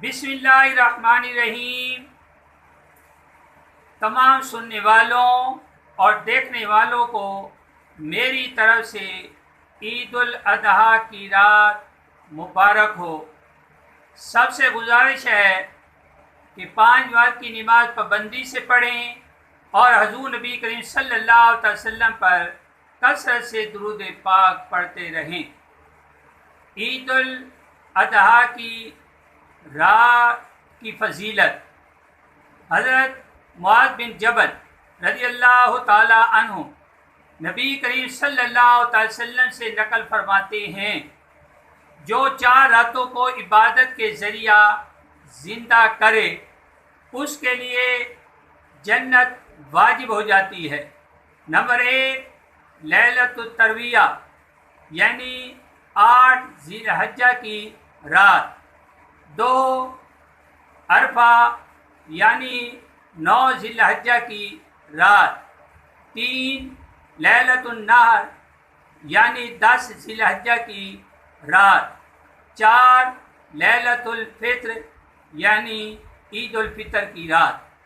بسم اللہ الرحمن الرحیم۔ تمام سننے والوں اور دیکھنے والوں کو میری طرف سے عید الاضحیٰ کی رات مبارک ہو۔ سب سے گزارش ہے کہ 5 وقت کی نماز پابندی سے پڑھیں اور حضور نبی کریم صلی اللہ علیہ وسلم پر کثرت سے درود پاک پڑھتے رہیں۔ عید الاضحیٰ کی رات کی فضیلت حضرت معاذ بن جبل رضی اللہ تعالی عنہ نبی کریم صلی اللہ علیہ وسلم سے نقل فرماتے ہیں، جو 4 راتوں کو عبادت کے ذریعہ زندہ کرے اس کے لیے جنت واجب ہو جاتی ہے۔ نمبر 1 لیلۃ الترویہ یعنی 8 ذی الحجہ کی رات، 2 عرفہ یعنی 9 ذی الحجہ کی رات، 3 لیلۃ النحر یعنی 10 ذی الحجہ کی رات، 4 لیلۃ الفطر یعنی عید الفطر کی رات۔